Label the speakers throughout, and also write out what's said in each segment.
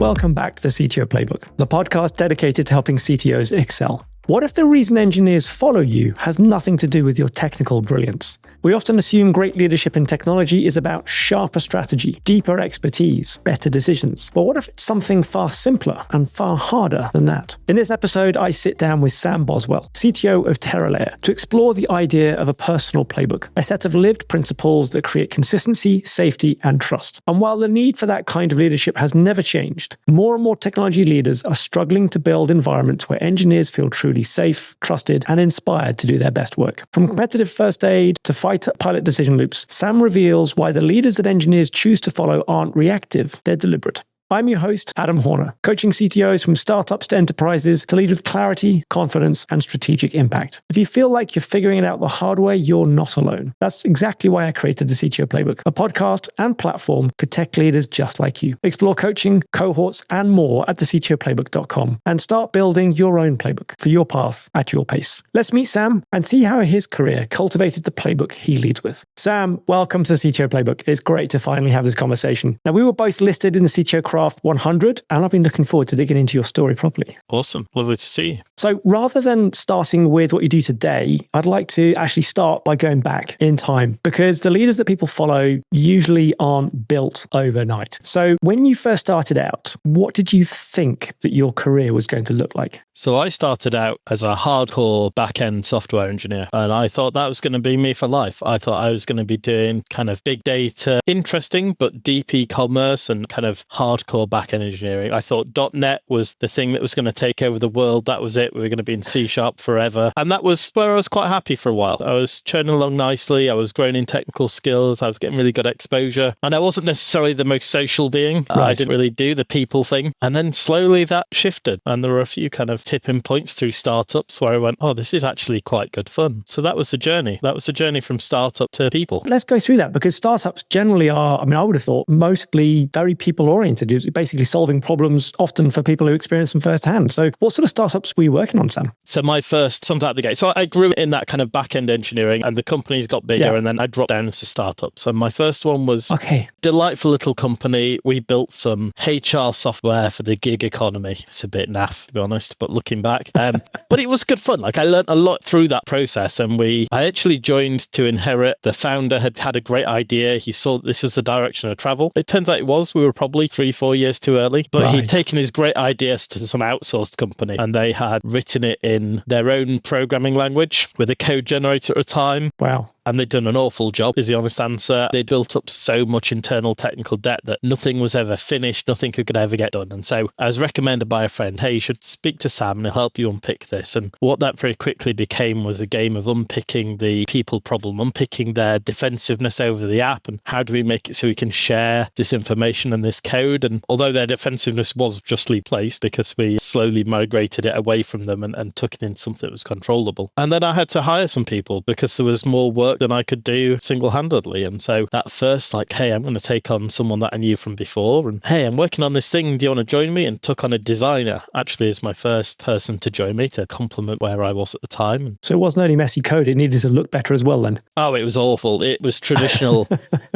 Speaker 1: Welcome back to the CTO Playbook, the podcast dedicated to helping CTOs excel. What if the reason engineers follow you has nothing to do with your technical brilliance? We often assume great leadership in technology is about sharper strategy, deeper expertise, better decisions. But what if it's something far simpler and far harder than that? In this episode, I sit down with Sam Boswell, CTO of Terralayr, to explore the idea of a personal playbook, a set of lived principles that create consistency, safety, and trust. And while the need for that kind of leadership has never changed, more and more technology leaders are struggling to build environments where engineers feel truly safe, trusted, and inspired to do their best work. From competitive first aid to pilot decision loops, Sam reveals why the leaders that engineers choose to follow aren't reactive, they're deliberate. I'm your host, Adam Horner, coaching CTOs from startups to enterprises to lead with clarity, confidence, and strategic impact. If you feel like you're figuring it out the hard way, you're not alone. That's exactly why I created the CTO Playbook, a podcast and platform for tech leaders just like you. Explore coaching, cohorts, and more at thectoplaybook.com and start building your own playbook for your path at your pace. Let's meet Sam and see how his career cultivated the playbook he leads with. Sam, welcome to the CTO Playbook. It's great to finally have this conversation. Now, we were both listed in the CTO Craft 100, and I've been looking forward to digging into your story properly.
Speaker 2: Awesome. Lovely to see you.
Speaker 1: So rather than starting with what you do today, I'd like to actually start by going back in time, because the leaders that people follow usually aren't built overnight. So when you first started out, what did you think that your career was going to look like?
Speaker 2: So I started out as a hardcore back-end software engineer, and I thought that was going to be me for life. I thought I was going to be doing kind of big data, interesting, but deep e-commerce and kind of hardcore back-end engineering. I thought .NET was the thing that was going to take over the world. That was it. We were going to be in C# forever. And that was where I was quite happy for a while. I was churning along nicely. I was growing in technical skills. I was getting really good exposure. And I wasn't necessarily the most social being. Right. I didn't really do the people thing. And then slowly that shifted. And there were a few kind of tipping points through startups where I went, oh, this is actually quite good fun. So that was the journey. That was the journey from startup to people.
Speaker 1: Let's go through that, because startups generally are, I would have thought, mostly very people-oriented. It's basically solving problems often for people who experience them firsthand. So what sort of startups were you working on, Sam?
Speaker 2: So my first, sometimes out the gate. So I grew in that kind of back-end engineering, and the companies got bigger, and then I dropped down to startups. So my first one was delightful little company. We built some HR software for the gig economy. It's a bit naff, to be honest, but looking back, but it was good fun. Like, I learned a lot through that process, and I actually joined to inherit. The founder had a great idea. He saw that this was the direction of travel. It turns out we were probably 3-4 years too early, but he'd taken his great ideas to some outsourced company, and they had written it in their own programming language with a code generator at a time.
Speaker 1: Wow.
Speaker 2: And they'd done an awful job, is the honest answer. They built up so much internal technical debt that nothing was ever finished, nothing could ever get done. And so I was recommended by a friend, hey, you should speak to Sam and he'll help you unpick this. And what that very quickly became was a game of unpicking the people problem, unpicking their defensiveness over the app, and how do we make it so we can share this information and this code. And although their defensiveness was justly placed, because we slowly migrated it away from them and took it in something that was controllable. And then I had to hire some people because there was more work than I could do single-handedly. And so that first, hey, I'm going to take on someone that I knew from before, and hey, I'm working on this thing, do you want to join me? And took on a designer actually as my first person to join me to complement where I was at the time.
Speaker 1: So it wasn't only messy code, it needed to look better as well then.
Speaker 2: Oh, it was awful. It was traditional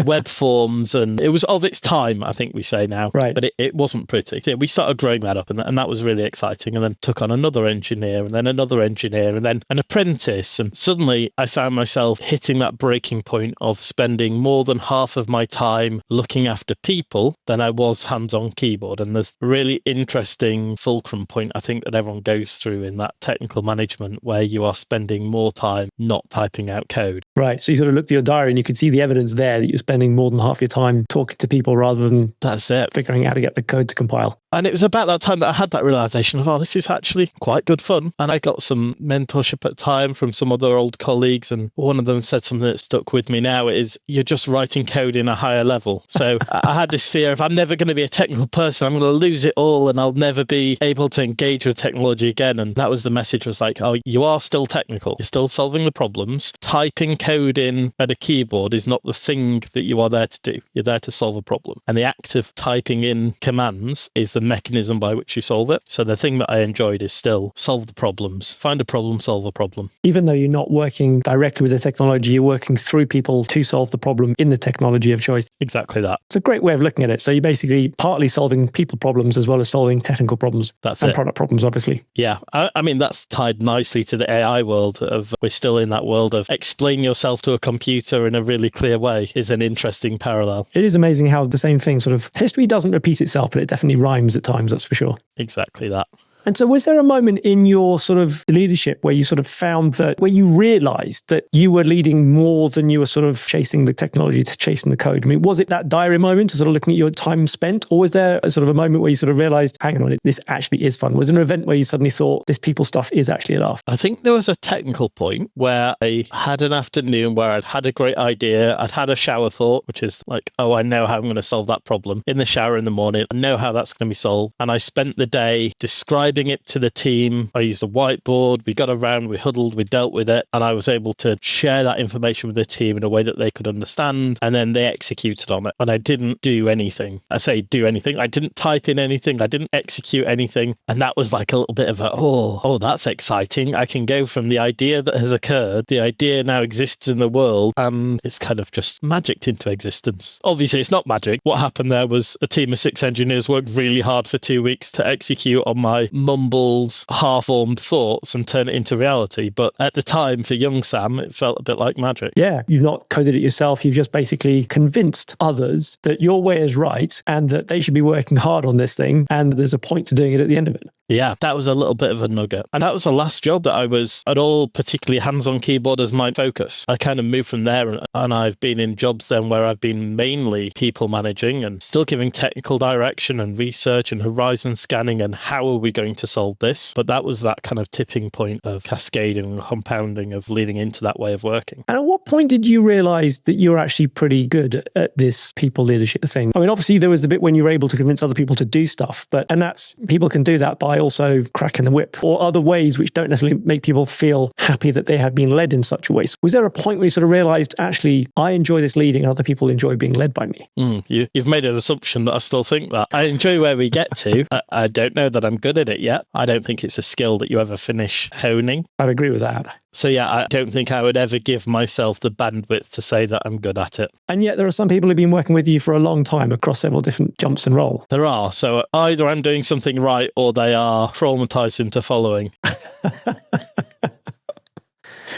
Speaker 2: web forms, and it was of its time, I think we say now.
Speaker 1: Right.
Speaker 2: But it wasn't pretty. So we started growing that up, and that was really exciting. And then took on another engineer, and then another engineer, and then an apprentice. And suddenly I found myself hitting that breaking point of spending more than half of my time looking after people than I was hands-on keyboard. And there's a really interesting fulcrum point, I think, that everyone goes through in that technical management, where you are spending more time not typing out code.
Speaker 1: Right. So you sort of looked at your diary and you could see the evidence there that you're spending more than half your time talking to people rather than figuring out how to get the code to compile.
Speaker 2: And it was about that time that I had that realization of, this is actually quite good fun. And I got some mentorship at the time from some other old colleagues. And one of them said something that stuck with me now is, you're just writing code in a higher level. So I had this fear of, I'm never going to be a technical person. I'm going to lose it all and I'll never be able to engage with technology again. And that was the message, was like, oh, you are still technical. You're still solving the problems. Typing code in at a keyboard is not the thing that you are there to do. You're there to solve a problem. And the act of typing in commands is the mechanism by which you solve it. So the thing that I enjoyed is still solve the problems, find a problem, solve a problem.
Speaker 1: Even though you're not working directly with the technology, you're working through people to solve the problem in the technology of choice.
Speaker 2: Exactly that.
Speaker 1: It's a great way of looking at it. So you're basically partly solving people problems as well as solving technical problems.
Speaker 2: That's
Speaker 1: and
Speaker 2: it.
Speaker 1: Product problems, obviously.
Speaker 2: Yeah. I mean, that's tied nicely to the AI world of, we're still in that world of explain yourself to a computer in a really clear way is an interesting parallel.
Speaker 1: It is amazing how the same thing sort of, history doesn't repeat itself, but it definitely rhymes at times, that's for sure.
Speaker 2: Exactly that.
Speaker 1: And so was there a moment in your sort of leadership where you sort of found that, where you realized that you were leading more than you were sort of chasing the technology to chasing the code? I mean, was it that diary moment of sort of looking at your time spent, or was there a sort of a moment where you sort of realized, hang on, this actually is fun? Was there an event where you suddenly thought this people stuff is actually a laugh?
Speaker 2: I think there was a technical point where I had an afternoon where I'd had a great idea. I'd had a shower thought, which is like, oh, I know how I'm going to solve that problem in the shower in the morning. I know how that's going to be solved. And I spent the day describing it to the team. I used a whiteboard. We got around, we huddled, we dealt with it. And I was able to share that information with the team in a way that they could understand. And then they executed on it. And I didn't do anything. I say do anything. I didn't type in anything. I didn't execute anything. And that was like a little bit of a, oh, that's exciting. I can go from the idea that has occurred, the idea now exists in the world, and it's kind of just magicked into existence. Obviously, it's not magic. What happened there was a team of 6 engineers worked really hard for 2 weeks to execute on my mumbles, half-formed thoughts and turn it into reality. But at the time, for young Sam, it felt a bit like magic.
Speaker 1: Yeah, you've not coded it yourself. You've just basically convinced others that your way is right and that they should be working hard on this thing. And there's a point to doing it at the end of it.
Speaker 2: Yeah, that was a little bit of a nugget. And that was the last job that I was at all particularly hands-on keyboard as my focus. I kind of moved from there, and I've been in jobs then where I've been mainly people managing and still giving technical direction and research and horizon scanning and how are we going to solve this. But that was that kind of tipping point of cascading and compounding of leading into that way of working.
Speaker 1: And at what point did you realize that you were actually pretty good at this people leadership thing? I mean, obviously there was the bit when you were able to convince other people to do stuff, and that's, people can do that by also cracking the whip or other ways which don't necessarily make people feel happy that they have been led in such a way. So was there a point where you sort of realized, actually, I enjoy this leading and other people enjoy being led by me?
Speaker 2: You've made an assumption that I still think that. I enjoy where we get to. I don't know that I'm good at it yet. I don't think it's a skill that you ever finish honing.
Speaker 1: I'd agree with that.
Speaker 2: So yeah, I don't think I would ever give myself the bandwidth to say that I'm good at it.
Speaker 1: And yet there are some people who've been working with you for a long time across several different jumps and roles.
Speaker 2: There are. So either I'm doing something right or they are traumatized into following.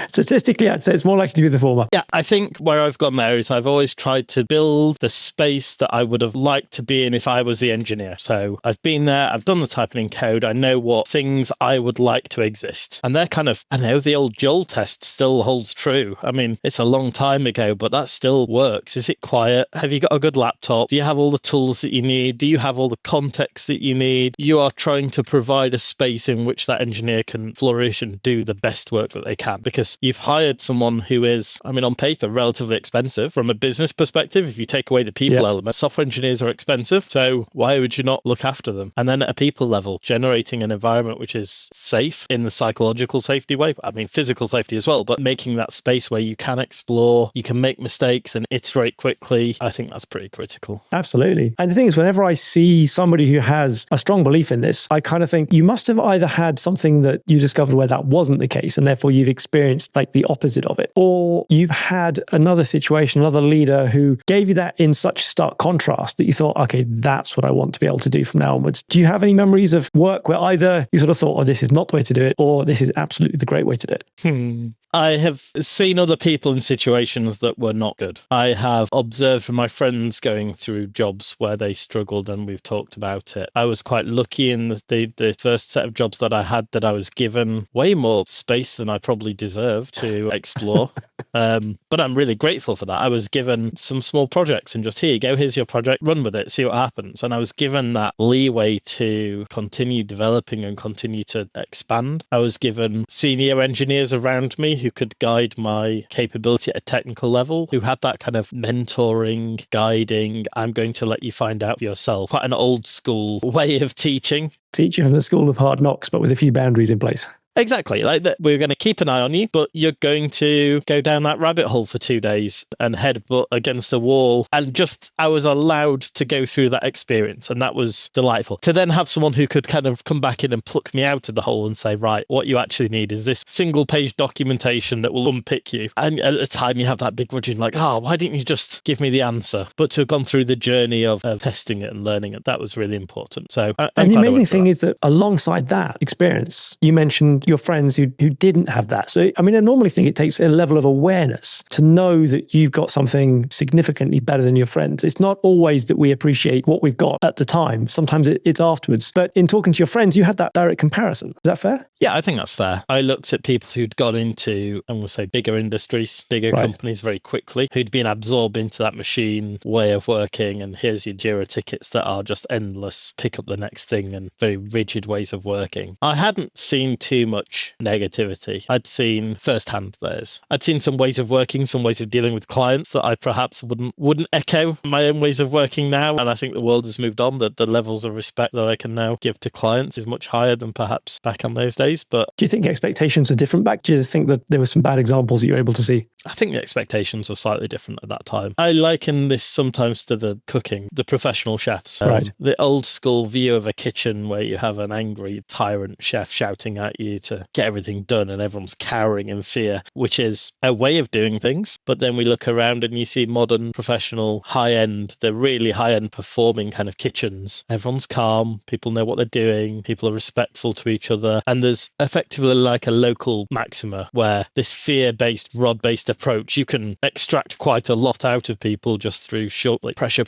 Speaker 1: Statistically, I'd say it's more likely to be the former.
Speaker 2: Yeah, I think where I've gone there is I've always tried to build the space that I would have liked to be in if I was the engineer. So I've been there, I've done the typing in code, I know what things I would like to exist. And they're kind of, I know the old Joel test still holds true. I mean, it's a long time ago, but that still works. Is it quiet? Have you got a good laptop? Do you have all the tools that you need? Do you have all the context that you need? You are trying to provide a space in which that engineer can flourish and do the best work that they can, because you've hired someone who is, I mean, on paper, relatively expensive. From a business perspective, if you take away the people element, software engineers are expensive. So why would you not look after them? And then at a people level, generating an environment which is safe in the psychological safety way. I mean, physical safety as well, but making that space where you can explore, you can make mistakes and iterate quickly. I think that's pretty critical.
Speaker 1: Absolutely. And the thing is, whenever I see somebody who has a strong belief in this, I kind of think you must have either had something that you discovered where that wasn't the case, and therefore you've experienced like the opposite of it, or you've had another situation, another leader who gave you that in such stark contrast that you thought, okay, that's what I want to be able to do from now onwards. Do you have any memories of work where either you sort of thought, oh, this is not the way to do it, or this is absolutely the great way to do it?
Speaker 2: I have seen other people in situations that were not good. I have observed from my friends going through jobs where they struggled, and we've talked about it. I was quite lucky in the first set of jobs that I had that I was given way more space than I probably deserved to explore. But I'm really grateful for that. I was given some small projects and just, here you go, here's your project, run with it, see what happens. And I was given that leeway to continue developing and continue to expand. I was given senior engineers around me who could guide my capability at a technical level, who had that kind of mentoring, guiding, I'm going to let you find out for yourself. Quite an old school way of teaching.
Speaker 1: Teach you from the school of hard knocks, but with a few boundaries in place.
Speaker 2: Exactly. Like that, we're going to keep an eye on you, but you're going to go down that rabbit hole for 2 days and headbutt against the wall. And just, I was allowed to go through that experience. And that was delightful. To then have someone who could kind of come back in and pluck me out of the hole and say, right, what you actually need is this single page documentation that will unpick you. And at the time you have that big grudging, like, oh, why didn't you just give me the answer? But to have gone through the journey of testing it and learning it, that was really important. So,
Speaker 1: and the amazing thing is that alongside that experience, you mentioned your friends who didn't have that. So, I mean, I normally think it takes a level of awareness to know that you've got something significantly better than your friends. It's not always that we appreciate what we've got at the time. Sometimes it's afterwards. But in talking to your friends, you had that direct comparison. Is that fair?
Speaker 2: Yeah, I think that's fair. I looked at people who'd gone into, I'm going to say, bigger industries, bigger companies very quickly, who'd been absorbed into that machine way of working. And here's your Jira tickets that are just endless, pick up the next thing, and very rigid ways of working. I hadn't seen too much negativity. I'd seen firsthand theirs. I'd seen some ways of working, some ways of dealing with clients that I perhaps wouldn't echo my own ways of working now. And I think the world has moved on, that the levels of respect that I can now give to clients is much higher than perhaps back on those days. But
Speaker 1: do you think expectations are different back? Do you just think that there were some bad examples that you were able to see?
Speaker 2: I think the expectations were slightly different at that time. I liken this sometimes to the cooking, the professional chefs. The old school view of a kitchen where you have an angry tyrant chef shouting at you to get everything done and everyone's cowering in fear, which is a way of doing things. But then we look around and you see modern, professional, high-end, the really high-end performing kind of kitchens. Everyone's calm, people know what they're doing, people are respectful to each other. And there's effectively like a local maxima where this fear-based, rod-based approach, you can extract quite a lot out of people just through short, like pressure,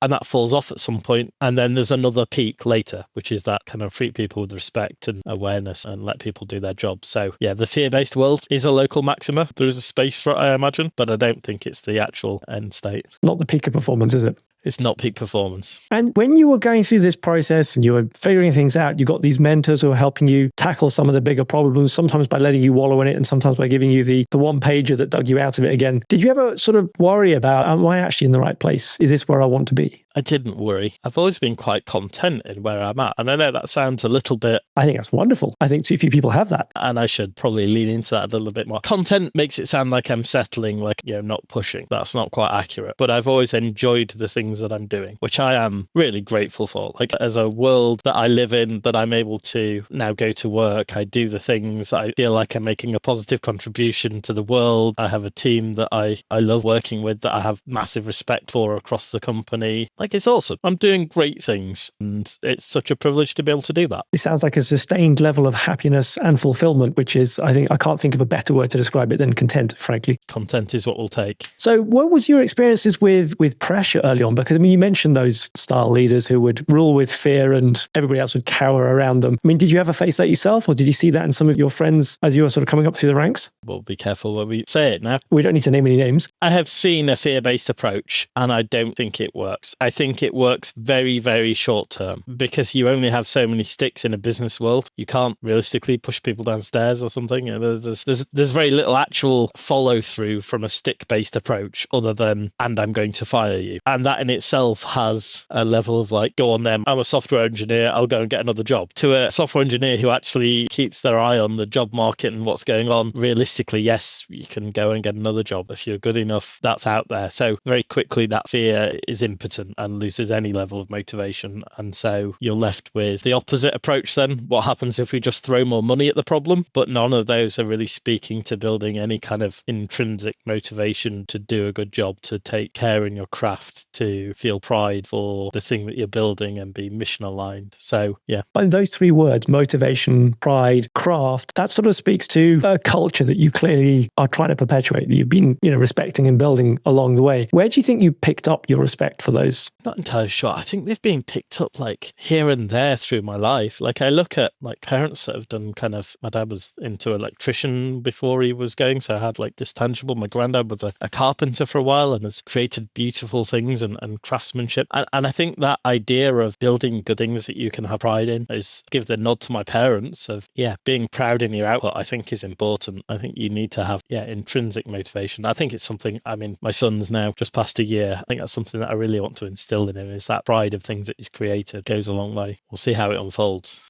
Speaker 2: and that falls off at some point. And then there's another peak later, which is that kind of treat people with respect and awareness and let people do their job. So yeah, the fear-based world is a local maxima. There is a space for it, I imagine, but I don't think it's the actual end state.
Speaker 1: Not the peak of performance, is it?
Speaker 2: It's not peak performance.
Speaker 1: And when you were going through this process and you were figuring things out, you got these mentors who are helping you tackle some of the bigger problems, sometimes by letting you wallow in it and sometimes by giving you the one pager that dug you out of it again. Did you ever sort of worry about, am I actually in the right place? Is this where I want to be?
Speaker 2: I didn't worry. I've always been quite content in where I'm at. And I know that sounds a little bit...
Speaker 1: I think that's wonderful. I think too few people have that.
Speaker 2: And I should probably lean into that a little bit more. Content makes it sound like I'm settling, like, not pushing. That's not quite accurate. But I've always enjoyed the things that I'm doing, which I am really grateful for. Like, as a world that I live in, that I'm able to now go to work, I do the things, I feel like I'm making a positive contribution to the world. I have a team that I love working with, that I have massive respect for across the company. Like, it's awesome. I'm doing great things, and it's such a privilege to be able to do that.
Speaker 1: It sounds like a sustained level of happiness and fulfillment, which is, I think, I can't think of a better word to describe it than content, frankly.
Speaker 2: Content is what we'll take.
Speaker 1: So what was your experiences with pressure early on? Because, I mean, you mentioned those style leaders who would rule with fear and everybody else would cower around them. I mean, did you ever face that yourself, or did you see that in some of your friends as you were sort of coming up through the ranks?
Speaker 2: We'll be careful when we say it now.
Speaker 1: We don't need to name any names.
Speaker 2: I have seen a fear-based approach, and I don't think it works. I think it works very, very short term, because you only have so many sticks in a business world. You can't realistically push people downstairs or something. There's very little actual follow through from a stick-based approach other than, and I'm going to fire you. And that in itself has a level of like, go on then, I'm a software engineer, I'll go and get another job. To a software engineer who actually keeps their eye on the job market and what's going on, realistically, yes, you can go and get another job. If you're good enough, that's out there. So very quickly that fear is impotent and loses any level of motivation. And so you're left with the opposite approach then. What happens if we just throw more money at the problem? But none of those are really speaking to building any kind of intrinsic motivation to do a good job, to take care in your craft, to feel pride for the thing that you're building and be mission aligned. So yeah.
Speaker 1: By those three words, motivation, pride, craft, that sort of speaks to a culture that you clearly are trying to perpetuate, that you've been, respecting and building along the way. Where do you think you picked up your respect for those?
Speaker 2: Not entirely sure. I think they've been picked up like here and there through my life. Like I look at like parents that have done kind of, my dad was into electrician before he was going, so I had like this tangible. My granddad was a carpenter for a while and has created beautiful things and craftsmanship. And I think that idea of building good things that you can have pride in is, give the nod to my parents of, being proud in your output, I think is important. I think you need to have, intrinsic motivation. I think it's something, I mean, my son's now just past a year. I think that's something that I really want to instilled in him is that pride of things that he's created goes a long way. We'll see how it unfolds.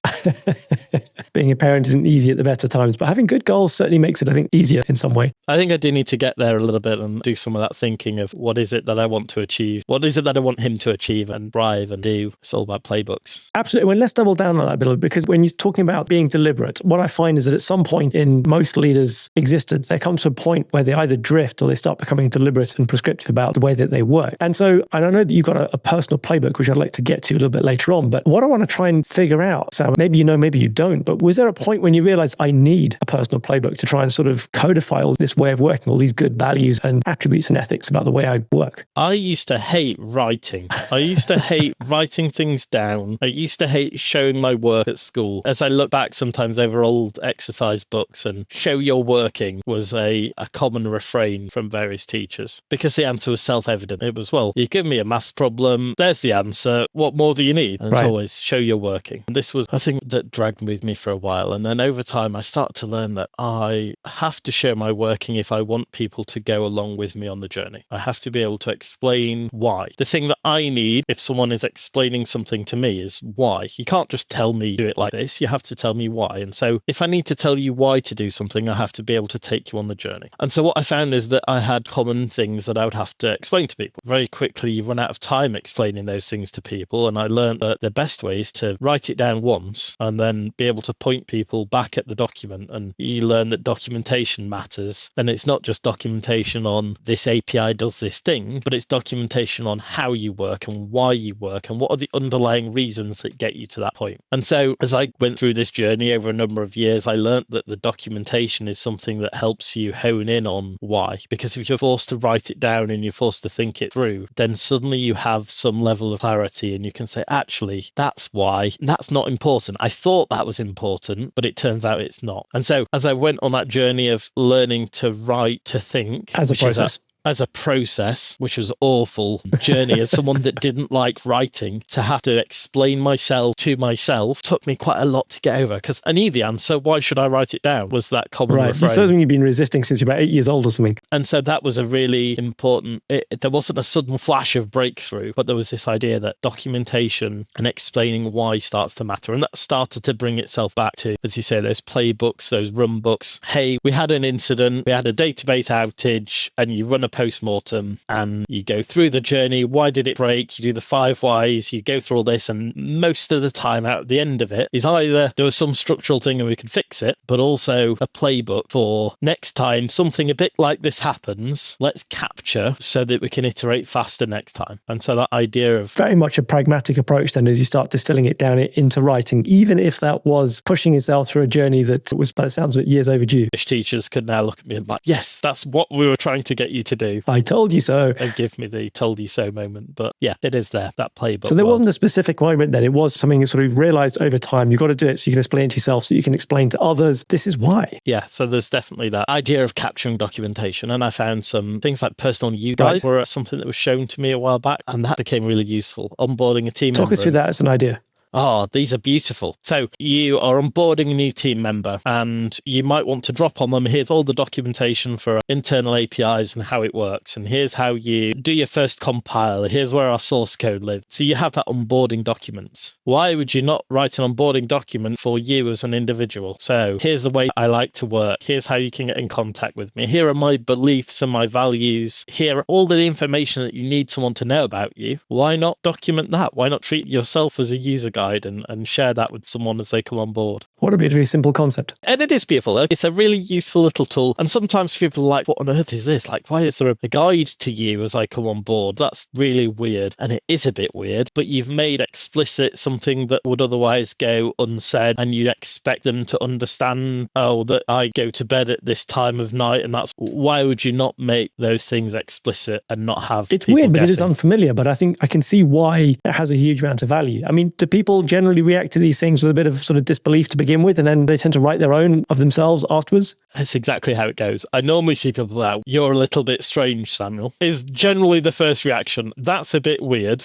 Speaker 1: Being a parent isn't easy at the best of times, but having good goals certainly makes it, I think, easier in some way.
Speaker 2: I think I do need to get there a little bit and do some of that thinking of what is it that I want to achieve? What is it that I want him to achieve and drive and do? It's all about playbooks.
Speaker 1: Absolutely. Well, let's double down on that a bit, because when you're talking about being deliberate, what I find is that at some point in most leaders' existence, there comes to a point where they either drift or they start becoming deliberate and prescriptive about the way that they work. And so I don't know that you've got a personal playbook, which I'd like to get to a little bit later on, but what I want to try and figure out, Sam, maybe you know, maybe you don't, but was there a point when you realized I need a personal playbook to try and sort of codify all this way of working, all these good values and attributes and ethics about the way I work?
Speaker 2: I used to hate writing. I used to hate writing things down. I used to hate showing my work at school. As I look back sometimes over old exercise books, and show you're working was a common refrain from various teachers, because the answer was self-evident. It was, well, you give me a maths problem, there's the answer. What more do you need? And it's always show you're working. And this was a thing that dragged with me for a while. And then over time, I started to learn that I have to show my working if I want people to go along with me on the journey. I have to be able to explain why. The thing that I need if someone is explaining something to me is why. You can't just tell me do it like this. You have to tell me why. And so if I need to tell you why to do something, I have to be able to take you on the journey. And so what I found is that I had common things that I would have to explain to people. Very quickly, you run out of time explaining those things to people. And I learned that the best way is to write it down once and then be able to point people back at the document. And you learn that documentation matters. And it's not just documentation on this API does this thing, but it's documentation on how you work and why you work and what are the underlying reasons that get you to that point. And so as I went through this journey over a number of years, I learned that the documentation is something that helps you hone in on why. Because if you're forced to write it down and you're forced to think it through, then suddenly you have some level of clarity and you can say, actually, that's why. That's not important. I thought that was important, but it turns out it's not. And so as I went on that journey of learning to write, to think
Speaker 1: as a process.
Speaker 2: As a process, which was awful journey as someone that didn't like writing, to have to explain myself to myself took me quite a lot to get over, because I knew the answer. Why should I write it down? Was that common refrain.
Speaker 1: Right. Something you've been resisting since you're about 8 years old or something.
Speaker 2: And so that was a really important, there wasn't a sudden flash of breakthrough, but there was this idea that documentation and explaining why starts to matter. And that started to bring itself back to, as you say, those playbooks, those run books. Hey, we had an incident, we had a database outage, and you run a post-mortem and you go through the journey. Why did it break? You do the 5 whys, you go through all this, and most of the time out at the end of it is either there was some structural thing and we can fix it, but also a playbook for next time something a bit like this happens, let's capture so that we can iterate faster next time. And so that idea of
Speaker 1: very much a pragmatic approach then, as you start distilling it down into writing, even if that was pushing yourself through a journey that was, by the sounds of it, years overdue.
Speaker 2: Teachers could now look at me and be like, yes, that's what we were trying to get you to do.
Speaker 1: I told you so.
Speaker 2: And give me the told you so moment. But yeah, it is there, that playbook.
Speaker 1: So there wasn't a specific moment then. It was something you sort of realized over time. You've got to do it so you can explain it to yourself, so you can explain to others, this is why.
Speaker 2: Yeah, so there's definitely that idea of capturing documentation. And I found some things like personal use guides were something that was shown to me a while back, and that became really useful. Onboarding a team member.
Speaker 1: Talk us through that as an idea.
Speaker 2: Oh, these are beautiful. So you are onboarding a new team member and you might want to drop on them. Here's all the documentation for internal APIs and how it works. And here's how you do your first compile. Here's where our source code lives. So you have that onboarding document. Why would you not write an onboarding document for you as an individual? So here's the way I like to work. Here's how you can get in contact with me. Here are my beliefs and my values. Here are all the information that you need someone to know about you. Why not document that? Why not treat yourself as a user guide and share that with someone as they come on board?
Speaker 1: What a beautifully simple concept.
Speaker 2: And it is beautiful. It's a really useful little tool. And sometimes people are like, what on earth is this? Like, why is there a guide to you as I come on board? That's really weird. And it is a bit weird, but you've made explicit something that would otherwise go unsaid, and you'd expect them to understand, oh, that I go to bed at this time of night. And that's why would you not make those things explicit and not have
Speaker 1: it's weird, but it is unfamiliar. But I think I can see why it has a huge amount of value. I mean, do people generally react to these things with a bit of sort of disbelief to begin with, and then they tend to write their own of themselves afterwards?
Speaker 2: That's exactly how it goes. I normally see people like, you're a little bit strange, Samuel, is generally the first reaction. That's a bit weird.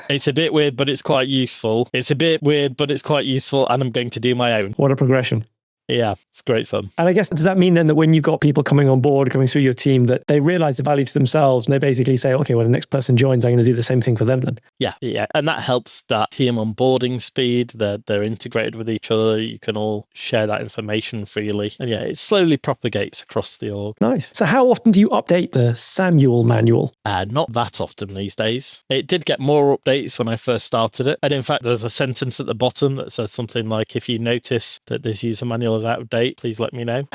Speaker 2: It's a bit weird, but it's quite useful. It's a bit weird, but it's quite useful, and I'm going to do my own.
Speaker 1: What a progression.
Speaker 2: Yeah, it's great fun.
Speaker 1: And I guess, does that mean then that when you've got people coming on board, coming through your team, that they realize the value to themselves and they basically say, okay, well, the next person joins, I'm going to do the same thing for them then?
Speaker 2: Yeah. And that helps that team onboarding speed. They're integrated with each other. You can all share that information freely. And yeah, it slowly propagates across the org.
Speaker 1: Nice. So how often do you update the Samuel manual?
Speaker 2: Not that often these days. It did get more updates when I first started it. And in fact, there's a sentence at the bottom that says something like, if you notice that this user manual is out of date, please let me know.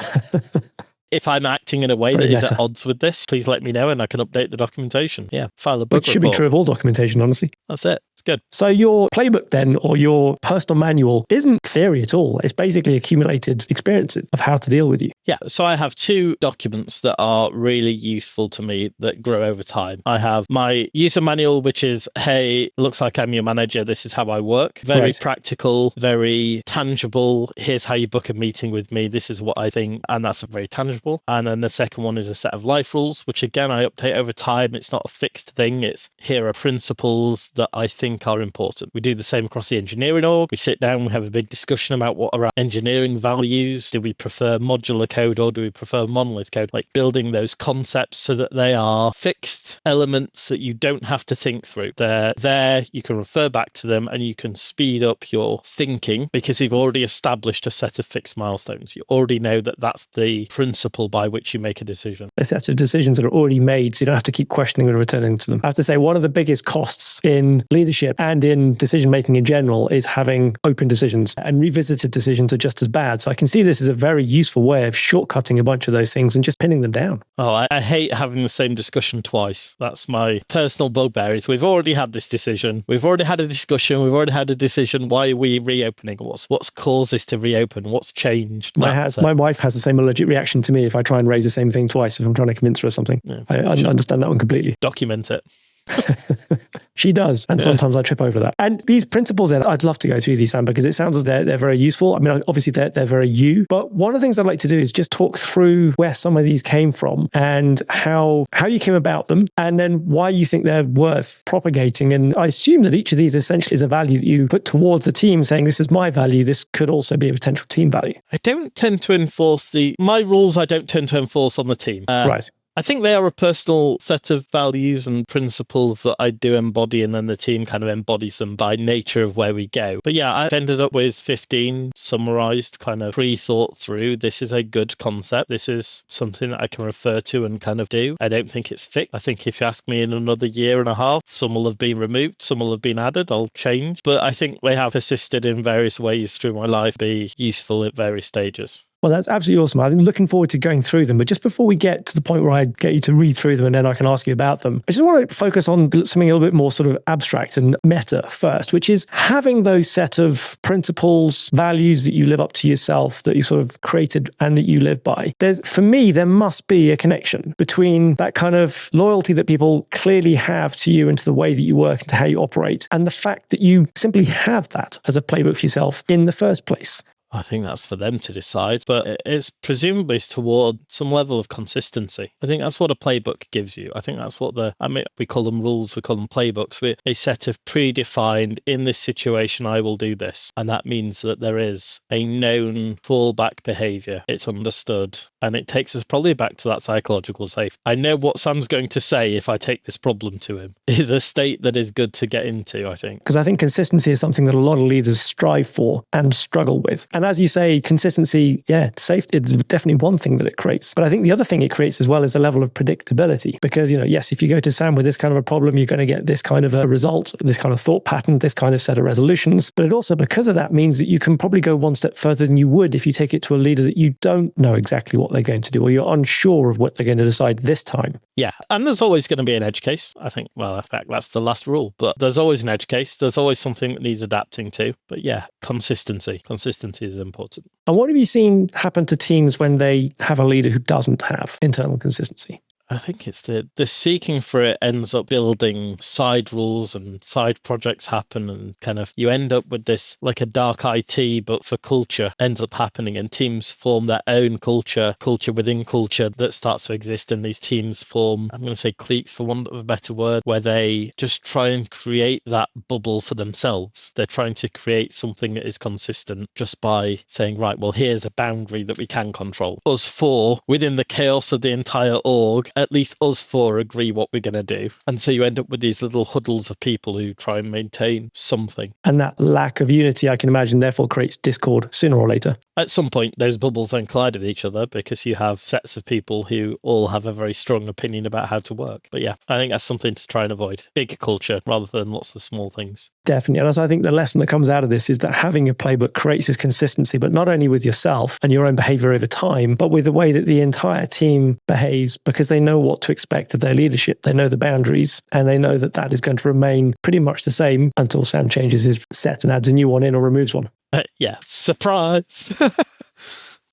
Speaker 2: If I'm acting in a way
Speaker 1: Very
Speaker 2: that is
Speaker 1: meta.
Speaker 2: at odds with this, please let me know and I can update the documentation. Yeah, file a bug
Speaker 1: Which should be
Speaker 2: report.
Speaker 1: true of all documentation, honestly.
Speaker 2: That's it. It's good.
Speaker 1: So your playbook then, or your personal manual, isn't theory at all. It's basically accumulated experiences of how to deal with you.
Speaker 2: Yeah, so I have 2 documents that are really useful to me that grow over time. I have my user manual, which is, hey, looks like I'm your manager. This is how I work. Very
Speaker 1: Right.
Speaker 2: practical, very tangible. Here's how you book a meeting with me. This is what I think. And that's very tangible. And then the second one is a set of life rules, which again, I update over time. It's not a fixed thing. It's here are principles that I think are important. We do the same across the engineering org. We sit down, we have a big discussion about what are our engineering values. Do we prefer modular code or do we prefer monolith code? Like building those concepts so that they are fixed elements that you don't have to think through. They're there, you can refer back to them and you can speed up your thinking because you've already established a set of fixed milestones. You already know that that's the principle by which you make a decision.
Speaker 1: A set of decisions that are already made, so you don't have to keep questioning and returning to them. I have to say, one of the biggest costs in leadership and in decision making in general is having open decisions, and revisited decisions are just as bad. So I can see this as a very useful way of shortcutting a bunch of those things and just pinning them down.
Speaker 2: Oh, I hate having the same discussion twice. That's my personal bugbear. Is we've already had this decision. We've already had a discussion. We've already had a decision. Why are we reopening? What's caused this to reopen? What's changed?
Speaker 1: My wife has the same allergic reaction to me if I try and raise the same thing twice if I'm trying to convince her of something.
Speaker 2: Yeah,
Speaker 1: I understand that one completely.
Speaker 2: document it.
Speaker 1: She does. And sometimes I trip over that. And these principles, then, I'd love to go through these, Sam, because it sounds as they're very useful. I mean, obviously they're very you, but one of the things I'd like to do is just talk through where some of these came from and how you came about them, and then why you think they're worth propagating. And I assume that each of these essentially is a value that you put towards a team, saying, this is my value. This could also be a potential team value.
Speaker 2: I don't tend to enforce my rules. I don't tend to enforce on the team.
Speaker 1: Right.
Speaker 2: I think they are a personal set of values and principles that I do embody, and then the team kind of embodies them by nature of where we go. But yeah, I've ended up with 15 summarized, kind of pre-thought through. This is a good concept. This is something that I can refer to and kind of do. I don't think it's fixed. I think if you ask me in another year and a half, some will have been removed, some will have been added, I'll change. But I think they have persisted in various ways through my life, be useful at various stages.
Speaker 1: Well, that's absolutely awesome. I'm looking forward to going through them. But just before we get to the point where I get you to read through them and then I can ask you about them, I just want to focus on something a little bit more sort of abstract and meta first, which is having those set of principles, values that you live up to yourself, that you sort of created and that you live by. For me, there must be a connection between that kind of loyalty that people clearly have to you and to the way that you work and to how you operate, and the fact that you simply have that as a playbook for yourself in the first place.
Speaker 2: I think that's for them to decide, but it's presumably toward some level of consistency. I think that's what a playbook gives you. I think that's what we call them rules, we call them playbooks. We're a set of predefined, in this situation, I will do this. And that means that there is a known fallback behavior. It's understood. And it takes us probably back to that psychological safe. I know what Sam's going to say if I take this problem to him. It's a state that is good to get into, I think.
Speaker 1: Because I think consistency is something that a lot of leaders strive for and struggle with. And as you say, consistency, safe, it's definitely one thing that it creates. But I think the other thing it creates as well is a level of predictability. Because, yes, if you go to Sam with this kind of a problem, you're going to get this kind of a result, this kind of thought pattern, this kind of set of resolutions. But it also, because of that, means that you can probably go one step further than you would if you take it to a leader that you don't know exactly what they're going to do, or you're unsure of what they're going to decide this time.
Speaker 2: Yeah, and there's always going to be an edge case. I think, well, in fact, that's the last rule. But there's always an edge case. There's always something that needs adapting to. But yeah, consistency. Consistency is important.
Speaker 1: And what have you seen happen to teams when they have a leader who doesn't have internal consistency?
Speaker 2: I think it's the seeking for it ends up building side rules and side projects happen, and kind of you end up with this like a dark IT, but for culture ends up happening, and teams form their own culture within culture that starts to exist. And these teams form, I'm going to say cliques for want of a better word, where they just try and create that bubble for themselves. They're trying to create something that is consistent just by saying, right, well, here's a boundary that we can control. Us four, within the chaos of the entire org, at least us four agree what we're going to do. And so you end up with these little huddles of people who try and maintain something.
Speaker 1: And that lack of unity, I can imagine, therefore creates discord sooner or later.
Speaker 2: At some point, those bubbles then collide with each other because you have sets of people who all have a very strong opinion about how to work. But yeah, I think that's something to try and avoid. Big culture rather than lots of small things.
Speaker 1: Definitely. And I think the lesson that comes out of this is that having a playbook creates this consistency, but not only with yourself and your own behavior over time, but with the way that the entire team behaves, because they know what to expect of their leadership. They know the boundaries, and they know that that is going to remain pretty much the same until Sam changes his set and adds a new one in or removes one.
Speaker 2: Yeah, surprise.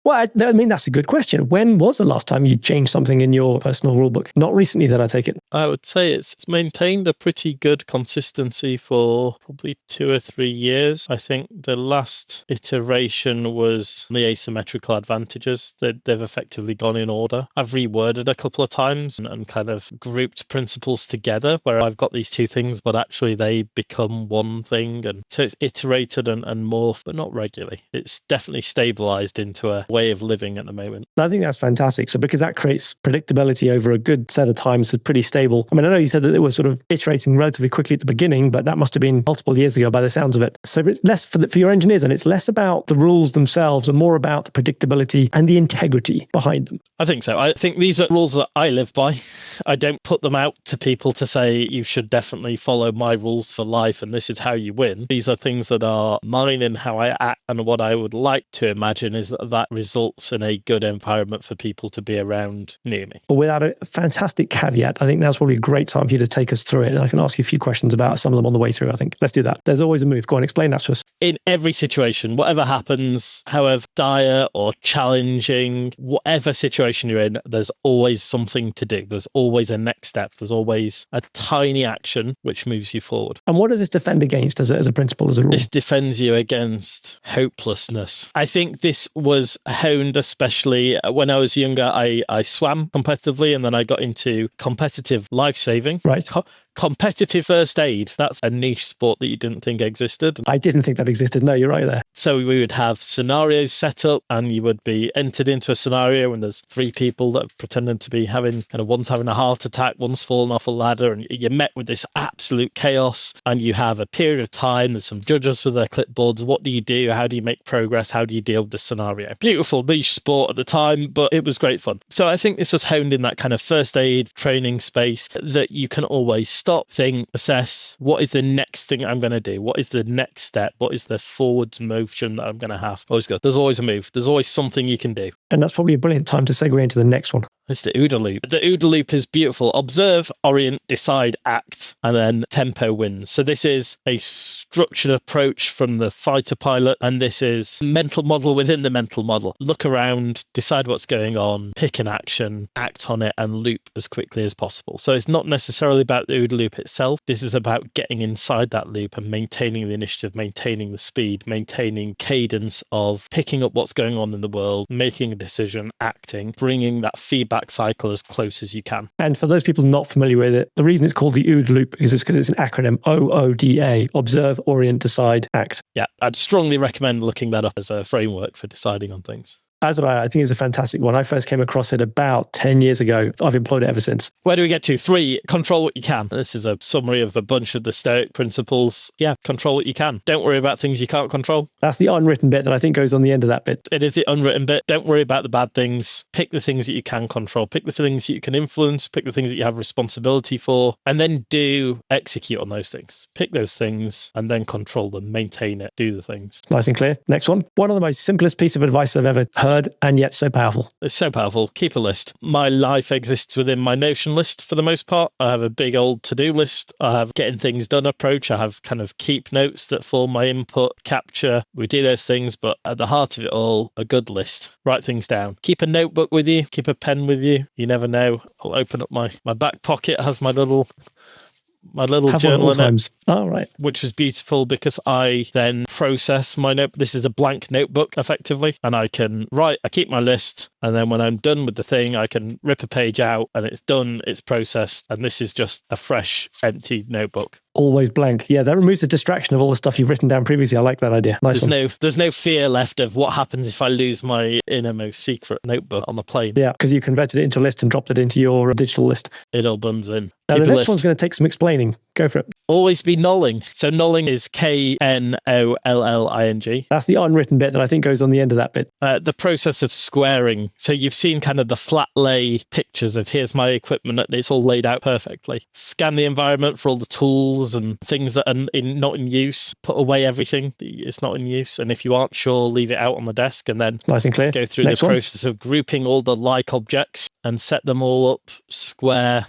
Speaker 1: Well, I mean, that's a good question. When was the last time you changed something in your personal rulebook? Not recently, then, I take it.
Speaker 2: I would say it's maintained a pretty good consistency for probably 2 or 3 years. I think the last iteration was the asymmetrical advantages. They've effectively gone in order. I've reworded a couple of times and kind of grouped principles together where I've got these two things, but actually they become one thing. And so it's iterated and morphed, but not regularly. It's definitely stabilized into a way of living at the moment.
Speaker 1: I think that's fantastic. So because that creates predictability over a good set of times, it's pretty stable. I mean, I know you said that it was sort of iterating relatively quickly at the beginning, but that must have been multiple years ago by the sounds of it. So it's less for your engineers, and it's less about the rules themselves and more about the predictability and the integrity behind them.
Speaker 2: I think so. I think these are rules that I live by. I don't put them out to people to say you should definitely follow my rules for life and this is how you win. These are things that are mine and how I act, and what I would like to imagine is that results in a good environment for people to be around near me.
Speaker 1: Without a fantastic caveat, I think now's probably a great time for you to take us through it. And I can ask you a few questions about some of them on the way through, I think. Let's do that. There's always a move. Go on, explain that to us.
Speaker 2: In every situation, whatever happens, however dire or challenging, whatever situation you're in, there's always something to do. There's always a next step. There's always a tiny action which moves you forward.
Speaker 1: And what does this defend against as a principle, as a rule?
Speaker 2: This defends you against hopelessness. I think this was honed especially when I was younger. I swam competitively, and then I got into competitive life saving.
Speaker 1: Right.
Speaker 2: Competitive first aid. That's a niche sport that you didn't think existed.
Speaker 1: I didn't think that existed. No, you're right there.
Speaker 2: So we would have scenarios set up, and you would be entered into a scenario, and there's 3 people that are pretending to be having kind of, one's having a heart attack, one's fallen off a ladder, and you're met with this absolute chaos, and you have a period of time. There's some judges with their clipboards. What do you do? How do you make progress? How do you deal with the scenario? Beautiful niche sport at the time, but it was great fun. So I think this was honed in that kind of first aid training space that you can always stop, think, assess, what is the next thing I'm going to do? What is the next step? What is the forwards motion that I'm going to have? Always good. There's always a move. There's always something you can do.
Speaker 1: And that's probably a brilliant time to segue into the next one.
Speaker 2: It's the OODA loop. The OODA loop is beautiful. Observe, orient, decide, act, and then tempo wins. So this is a structured approach from the fighter pilot, and this is a mental model within the mental model. Look around, decide what's going on, pick an action, act on it, and loop as quickly as possible. So it's not necessarily about the OODA loop itself. This is about getting inside that loop and maintaining the initiative, maintaining the speed, maintaining cadence of picking up what's going on in the world, making a decision, acting, bringing that feedback cycle as close as you can.
Speaker 1: And for those people not familiar with it, the reason it's called the OODA loop is because it's an acronym, OODA, observe, orient, decide, act.
Speaker 2: Yeah, I'd strongly recommend looking that up as a framework for deciding on things.
Speaker 1: As would I think it's a fantastic one. I first came across it about 10 years ago. I've employed it ever since.
Speaker 2: Where do we get to? 3, control what you can. This is a summary of a bunch of the Stoic principles. Yeah, control what you can. Don't worry about things you can't control.
Speaker 1: That's the unwritten bit that I think goes on the end of that bit.
Speaker 2: It is the unwritten bit. Don't worry about the bad things. Pick the things that you can control. Pick the things that you can influence. Pick the things that you have responsibility for. And then execute on those things. Pick those things and then control them. Maintain it. Do the things.
Speaker 1: Nice and clear. Next one. One of the most simplest piece of advice I've ever heard heard and yet so powerful.
Speaker 2: It's so powerful. Keep a list. My life exists within my Notion list for the most part. I have a big old to-do list. I have getting things done approach. I have kind of keep notes that form my input, capture. We do those things, but at the heart of it all, a good list. Write things down. Keep a notebook with you. Keep a pen with you. You never know. I'll open up my back pocket. It has my little journal in it.
Speaker 1: Oh, right.
Speaker 2: Which was beautiful because I then process my note. This is a blank notebook effectively, and I can write, I keep my list, and then when I'm done with the thing, I can rip a page out and it's done, it's processed, and this is just a fresh, empty notebook.
Speaker 1: Always blank. Yeah, that removes the distraction of all the stuff you've written down previously. I like that idea. Nice one.
Speaker 2: There's no fear left of what happens if I lose my innermost secret notebook on the plane.
Speaker 1: Yeah, because you converted it into a list and dropped it into your digital list.
Speaker 2: It all buns in.
Speaker 1: Now, the next one's going to take some explaining. Go for it.
Speaker 2: Always be nulling. So nulling is KNOLLING.
Speaker 1: That's the unwritten bit that I think goes on the end of that bit.
Speaker 2: The process of squaring. So you've seen kind of the flat lay pictures of here's my equipment and it's all laid out perfectly. Scan the environment for all the tools and things that are not in use. Put away everything it's not in use. And if you aren't sure, leave it out on the desk and then
Speaker 1: nice and clear.
Speaker 2: Go through the process of grouping all the like objects and set them all up square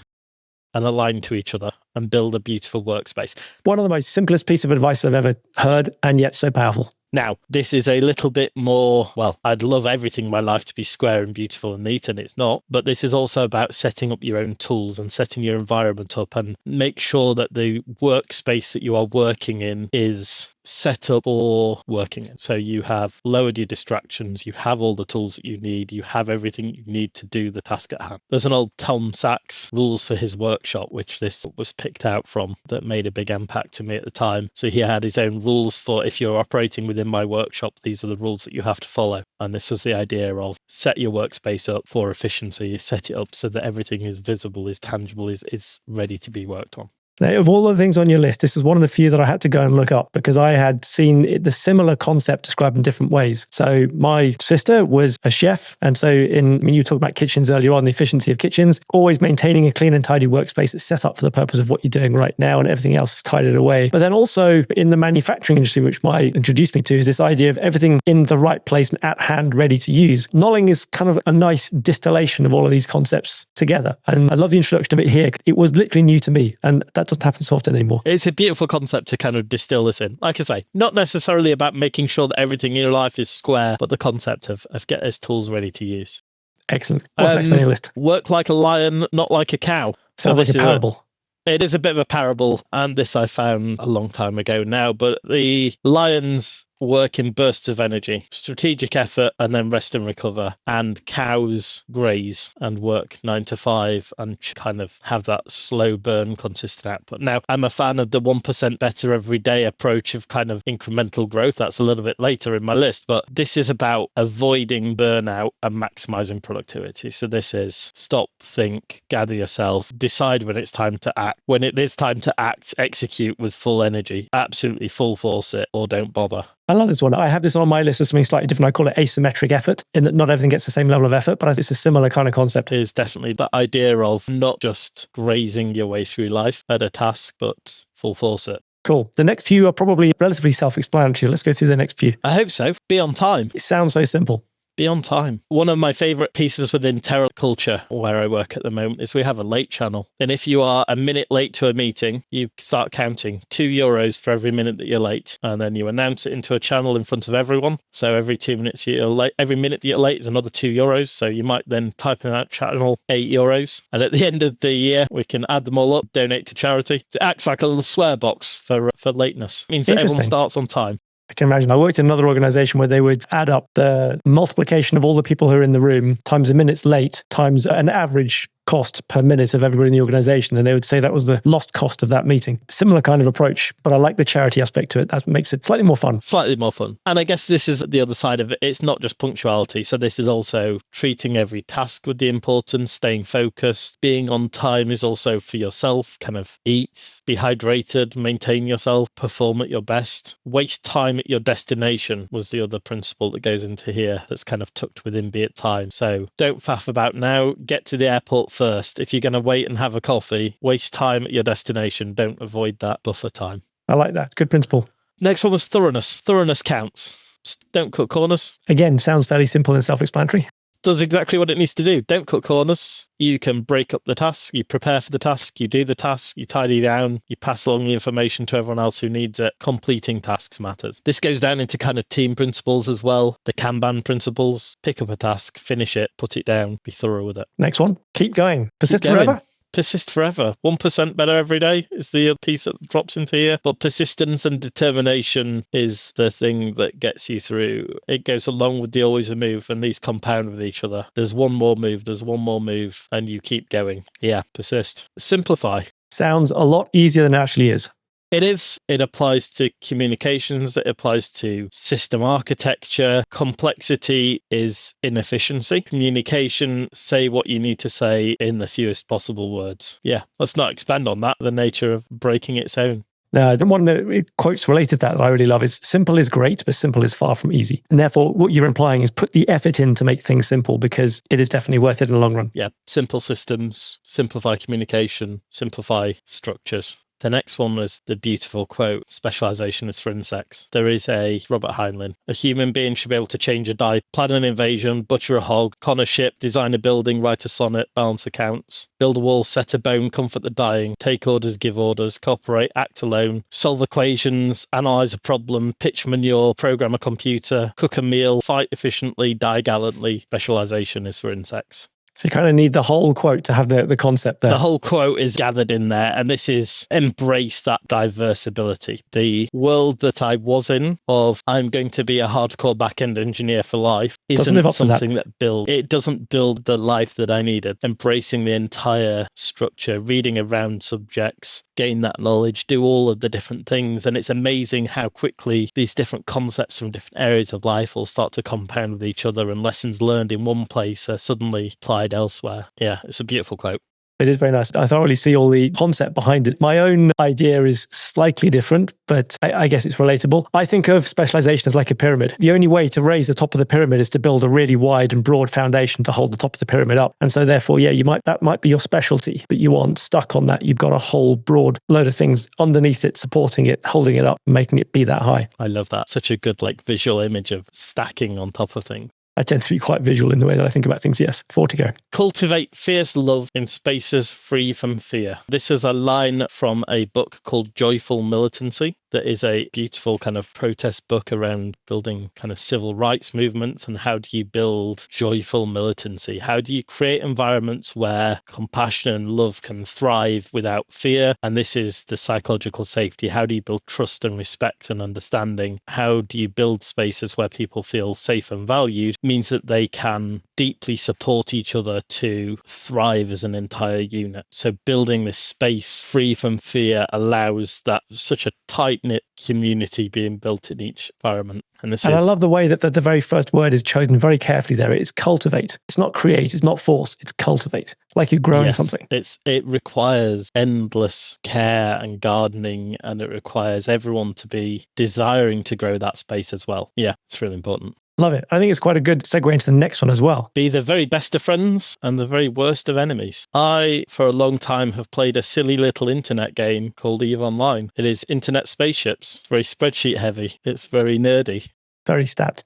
Speaker 2: and aligned to each other and build a beautiful workspace.
Speaker 1: One of the most simplest piece of advice I've ever heard and yet so powerful.
Speaker 2: Now, this is a little bit more, well, I'd love everything in my life to be square and beautiful and neat, and it's not. But this is also about setting up your own tools and setting your environment up and make sure that the workspace that you are working in is set up or working in. So you have lowered your distractions, you have all the tools that you need, you have everything you need to do the task at hand. There's an old Tom Sachs rules for his workshop, which this was picked out from, that made a big impact to me at the time. So he had his own rules for if you're operating within my workshop, these are the rules that you have to follow. And this was the idea of set your workspace up for efficiency, set it up so that everything is visible, is tangible, is ready to be worked on.
Speaker 1: Now, of all the things on your list, this is one of the few that I had to go and look up because I had seen the similar concept described in different ways. So my sister was a chef. And so you talked about kitchens earlier on, the efficiency of kitchens, always maintaining a clean and tidy workspace that's set up for the purpose of what you're doing right now and everything else is tidied away. But then also in the manufacturing industry, which Mai introduced me to, is this idea of everything in the right place and at hand, ready to use. Nulling is kind of a nice distillation of all of these concepts together. And I love the introduction of it here. It was literally new to me. And that doesn't happen so often anymore.
Speaker 2: It's a beautiful concept to kind of distill this in. Like I say, not necessarily about making sure that everything in your life is square, but the concept of get those tools ready to use.
Speaker 1: Excellent. What's next on your list?
Speaker 2: Work like a lion, not like a cow.
Speaker 1: Sounds like a parable.
Speaker 2: It is a bit of a parable, and this I found a long time ago now, but the lions work in bursts of energy, strategic effort, and then rest and recover. And cows graze and work 9 to 5 and kind of have that slow burn, consistent output. Now, I'm a fan of the 1% better every day approach of kind of incremental growth. That's a little bit later in my list, but this is about avoiding burnout and maximizing productivity. So this is stop, think, gather yourself, decide when it's time to act. When it is time to act, execute with full energy, absolutely full force it, or don't bother.
Speaker 1: I love this one. I have this on my list as something slightly different. I call it asymmetric effort, in that not everything gets the same level of effort, but I think it's a similar kind of concept.
Speaker 2: It is definitely the idea of not just grazing your way through life at a task, but full force it.
Speaker 1: Cool. The next few are probably relatively self-explanatory. Let's go through the next few.
Speaker 2: I hope so. Be on time.
Speaker 1: It sounds so simple.
Speaker 2: Be on time. One of my favorite pieces within Terra culture, where I work at the moment, is we have a late channel. And if you are a minute late to a meeting, you start counting €2 for every minute that you're late. And then you announce it into a channel in front of everyone. So every 2 minutes you're late, every minute that you're late is another €2. So you might then type in that channel €8. And at the end of the year, we can add them all up, donate to charity. It acts like a little swear box for lateness. It means that everyone starts on time.
Speaker 1: I can imagine. I worked in another organization where they would add up the multiplication of all the people who are in the room times the minutes late times an average cost per minute of everybody in the organization. And they would say that was the lost cost of that meeting. Similar kind of approach, but I like the charity aspect to it. That makes it slightly more fun.
Speaker 2: Slightly more fun. And I guess this is the other side of it. It's not just punctuality. So this is also treating every task with the importance, staying focused. Being on time is also for yourself. Kind of eat, be hydrated, maintain yourself, perform at your best. Waste time at your destination was the other principle that goes into here that's kind of tucked within be it time. So don't faff about now. Get to the airport first. If you're going to wait and have a coffee, waste time at your destination. Don't avoid that buffer time.
Speaker 1: I like that. Good principle.
Speaker 2: Next one was thoroughness. Thoroughness counts. Just don't cut corners.
Speaker 1: Again, sounds fairly simple and self-explanatory.
Speaker 2: Does exactly what it needs to do. Don't cut corners. You can break up the task. You prepare for the task. You do the task. You tidy down. You pass along the information to everyone else who needs it. Completing tasks matters. This goes down into kind of team principles as well. The Kanban principles. Pick up a task, finish it, put it down, be thorough with it.
Speaker 1: Next one. Keep going. Persist
Speaker 2: Keep going.
Speaker 1: forever.
Speaker 2: Persist forever. 1% better every day is the piece that drops into here. But persistence and determination is the thing that gets you through. It goes along with the always a move, and these compound with each other. There's one more move, and you keep going. Yeah, persist. Simplify.
Speaker 1: Sounds a lot easier than it actually is.
Speaker 2: It is. It applies to communications. It applies to system architecture. Complexity is inefficiency. Communication, say what you need to say in the fewest possible words. Yeah, let's not expand on that. The nature of breaking its own.
Speaker 1: The one that quotes related to that I really love is simple is great, but simple is far from easy. And therefore, what you're implying is put the effort in to make things simple because it is definitely worth it in the long run.
Speaker 2: Yeah, simple systems, simplify communication, simplify structures. The next one was the beautiful quote, specialization is for insects. There is a Robert Heinlein. A human being should be able to change a die, plan an invasion, butcher a hog, con a ship, design a building, write a sonnet, balance accounts, build a wall, set a bone, comfort the dying, take orders, give orders, cooperate, act alone, solve equations, analyze a problem, pitch manure, program a computer, cook a meal, fight efficiently, die gallantly. Specialization is for insects.
Speaker 1: So you kind of need the whole quote to have the concept there.
Speaker 2: The whole quote is gathered in there, and this is embrace that diverse ability. The world that I was in of I'm going to be a hardcore back-end engineer for life isn't something that builds. It doesn't build the life that I needed. Embracing the entire structure, reading around subjects, gain that knowledge, do all of the different things. And it's amazing how quickly these different concepts from different areas of life will start to compound with each other, and lessons learned in one place are suddenly applied elsewhere. Yeah, it's a beautiful quote.
Speaker 1: It is very nice. I thoroughly see all the concept behind it. My own idea is slightly different, but I guess it's relatable. I think of specialization as like a pyramid. The only way to raise the top of the pyramid is to build a really wide and broad foundation to hold the top of the pyramid up. And so therefore, yeah, that might be your specialty, but you aren't stuck on that. You've got a whole broad load of things underneath it, supporting it, holding it up, making it be that high.
Speaker 2: I love that. Such a good visual image of stacking on top of things.
Speaker 1: I tend to be quite visual in the way that I think about things. Yes, 4 to go.
Speaker 2: Cultivate fierce love in spaces free from fear. This is a line from a book called Joyful Militancy. That is a beautiful kind of protest book around building kind of civil rights movements and how do you build joyful militancy? How do you create environments where compassion and love can thrive without fear? And this is the psychological safety. How do you build trust and respect and understanding? How do you build spaces where people feel safe and valued? Means that they can deeply support each other to thrive as an entire unit. So building this space free from fear allows that such a tight-knit community being built in each environment. And I
Speaker 1: love the way that the very first word is chosen very carefully there. It's cultivate. It's not create. It's not force. It's cultivate. It's like you're growing something.
Speaker 2: It requires endless care and gardening, and it requires everyone to be desiring to grow that space as well. Yeah, it's really important.
Speaker 1: Love it. I think it's quite a good segue into the next one as well.
Speaker 2: Be the very best of friends and the very worst of enemies. I, for a long time, have played a silly little internet game called EVE Online. It is internet spaceships, very spreadsheet heavy. It's very nerdy.
Speaker 1: Very stats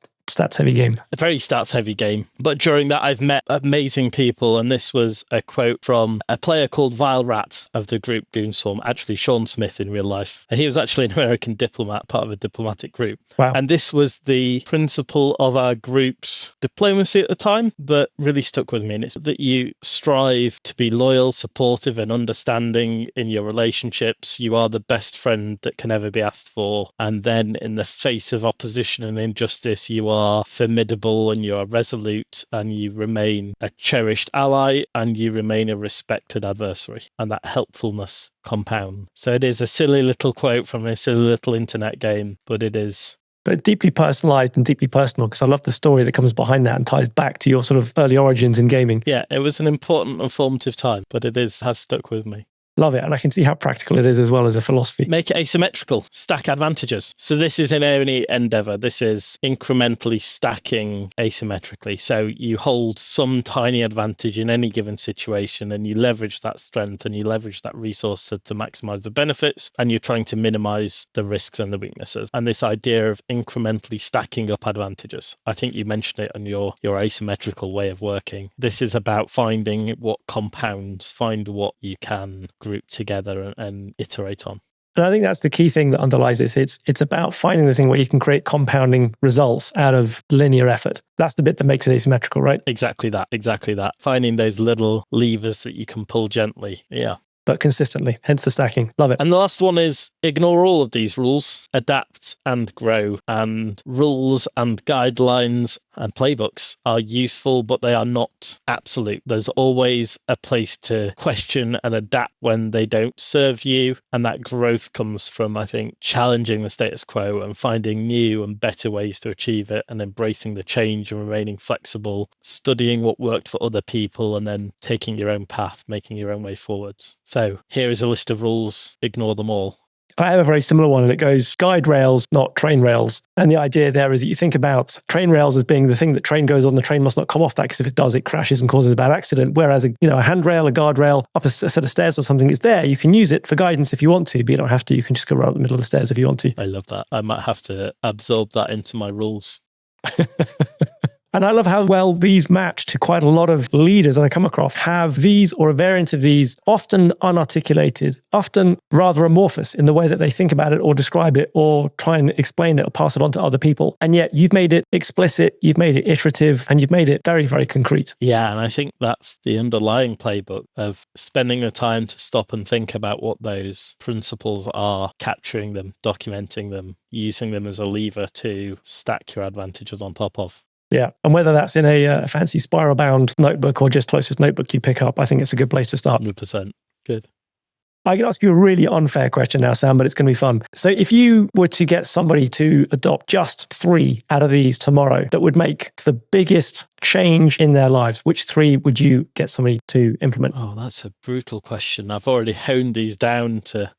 Speaker 1: heavy game.
Speaker 2: A very stats heavy game. But during that, I've met amazing people. And this was a quote from a player called Vile Rat of the group Goonswarm, actually Sean Smith in real life. And he was actually an American diplomat, part of a diplomatic group.
Speaker 1: Wow.
Speaker 2: And this was the principle of our group's diplomacy at the time that really stuck with me. And it's that you strive to be loyal, supportive, and understanding in your relationships. You are the best friend that can ever be asked for. And then in the face of opposition and injustice, you are formidable and you are resolute and you remain a cherished ally and you remain a respected adversary, and that helpfulness compound. So it is a silly little quote from a silly little internet game, but it is
Speaker 1: deeply personalized and deeply personal, because I love the story that comes behind that and ties back to your sort of early origins in gaming.
Speaker 2: Yeah, it was an important and formative time, but has stuck with me.
Speaker 1: Love it. And I can see how practical it is as well as a philosophy.
Speaker 2: Make it asymmetrical, stack advantages. So this is in any endeavor. This is incrementally stacking asymmetrically. So you hold some tiny advantage in any given situation and you leverage that strength and you leverage that resource to maximize the benefits, and you're trying to minimize the risks and the weaknesses. And this idea of incrementally stacking up advantages, I think you mentioned it on your asymmetrical way of working. This is about finding what compounds, find what you can group together and iterate on.
Speaker 1: And I think that's the key thing that underlies this. It's about finding the thing where you can create compounding results out of linear effort. That's the bit that makes it asymmetrical, right?
Speaker 2: Exactly that. Finding those little levers that you can pull gently. Yeah.
Speaker 1: But consistently, hence the stacking. Love it.
Speaker 2: And the last one is ignore all of these rules, adapt and grow. And rules and guidelines and playbooks are useful, but they are not absolute. There's always a place to question and adapt when they don't serve you. And that growth comes from, I think, challenging the status quo and finding new and better ways to achieve it and embracing the change and remaining flexible, studying what worked for other people and then taking your own path, making your own way forwards. So here is a list of rules, ignore them all.
Speaker 1: I have a very similar one, and it goes guide rails, not train rails. And the idea there is that you think about train rails as being the thing that train goes on, the train must not come off that, because if it does, it crashes and causes a bad accident. Whereas a handrail, a guardrail, up a set of stairs or something is there. You can use it for guidance if you want to, but you don't have to. You can just go right up the middle of the stairs if you want to.
Speaker 2: I love that. I might have to absorb that into my rules.
Speaker 1: And I love how well these match to quite a lot of leaders that I come across have these or a variant of these, often unarticulated, often rather amorphous in the way that they think about it or describe it or try and explain it or pass it on to other people. And yet you've made it explicit, you've made it iterative, and you've made it very, very concrete.
Speaker 2: Yeah, and I think that's the underlying playbook of spending the time to stop and think about what those principles are, capturing them, documenting them, using them as a lever to stack your advantages on top of.
Speaker 1: Yeah. And whether that's in a fancy spiral-bound notebook or just closest notebook you pick up, I think it's a good place to start.
Speaker 2: 100%. Good.
Speaker 1: I can ask you a really unfair question now, Sam, but it's going to be fun. So if you were to get somebody to adopt just 3 out of these tomorrow that would make the biggest change in their lives, which 3 would you get somebody to implement?
Speaker 2: Oh, that's a brutal question. I've already honed these down to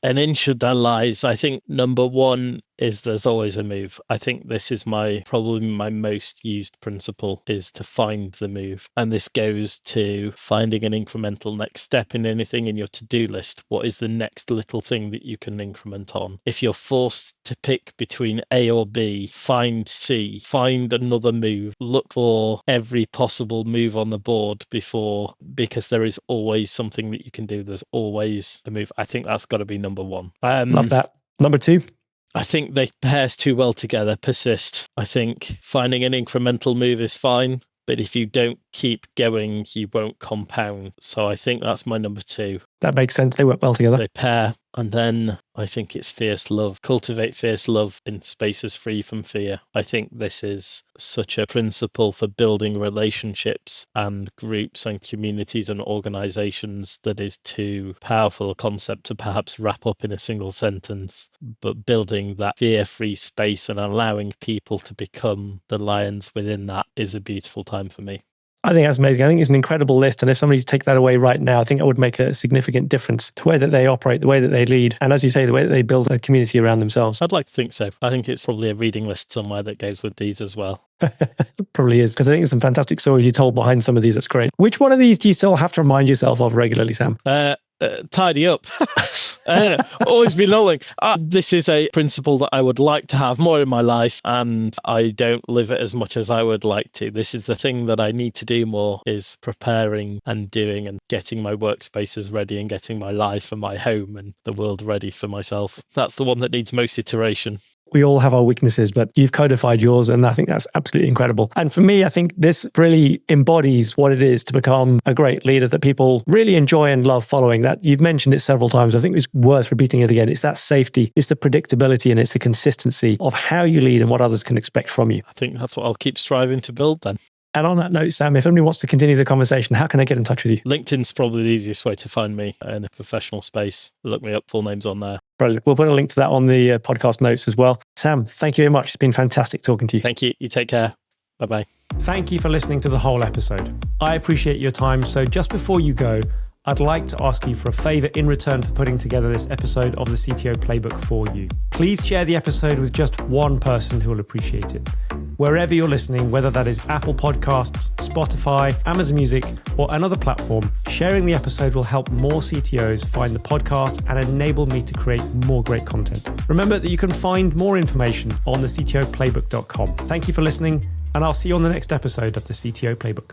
Speaker 2: an inch of their lives. I think number 1 is there's always a move. I think this is probably my most used principle, is to find the move. And this goes to finding an incremental next step in anything in your to-do list. What is the next little thing that you can increment on? If you're forced to pick between A or B, find C, find another move, look for every possible move on the board because there is always something that you can do. There's always a move. I think that's got to be number 1.
Speaker 1: Love that. Number 2?
Speaker 2: I think they pairs too well together. Persist. I think finding an incremental move is fine, but if you don't keep going, you won't compound. So I think that's my number 2.
Speaker 1: That makes sense. They work well together.
Speaker 2: They pair. And then I think it's fierce love. Cultivate fierce love in spaces free from fear. I think this is such a principle for building relationships and groups and communities and organizations that is too powerful a concept to perhaps wrap up in a single sentence. But building that fear-free space and allowing people to become the lions within that is a beautiful time for me.
Speaker 1: I think that's amazing. I think it's an incredible list. And if somebody take that away right now, I think it would make a significant difference to the way that they operate, the way that they lead, and as you say, the way that they build a community around themselves.
Speaker 2: I'd like to think so. I think it's probably a reading list somewhere that goes with these as well.
Speaker 1: It probably is, because I think there's some fantastic stories you told behind some of these. That's great. Which one of these do you still have to remind yourself of regularly, Sam?
Speaker 2: Tidy up. Always be lolling. This is a principle that I would like to have more in my life, and I don't live it as much as I would like to. This is the thing that I need to do more, is preparing and doing and getting my workspaces ready and getting my life and my home and the world ready for myself. That's the one that needs most iteration.
Speaker 1: We all have our weaknesses, but you've codified yours, and I think that's absolutely incredible. And for me, I think this really embodies what it is to become a great leader that people really enjoy and love following. That you've mentioned it several times. I think it's worth repeating it again. It's that safety, it's the predictability, and it's the consistency of how you lead and what others can expect from you.
Speaker 2: I think that's what I'll keep striving to build then.
Speaker 1: And on that note, Sam, if anybody wants to continue the conversation, how can they get in touch with you?
Speaker 2: LinkedIn's probably the easiest way to find me in a professional space. Look me up, full name's on there.
Speaker 1: Brilliant. We'll put a link to that on the podcast notes as well. Sam, thank you very much. It's been fantastic talking to you.
Speaker 2: Thank you. You take care. Bye-bye.
Speaker 1: Thank you for listening to the whole episode. I appreciate your time. So just before you go, I'd like to ask you for a favor in return for putting together this episode of the CTO Playbook for you. Please share the episode with just one person who will appreciate it. Wherever you're listening, whether that is Apple Podcasts, Spotify, Amazon Music, or another platform, sharing the episode will help more CTOs find the podcast and enable me to create more great content. Remember that you can find more information on the CTOplaybook.com. Thank you for listening, and I'll see you on the next episode of the CTO Playbook.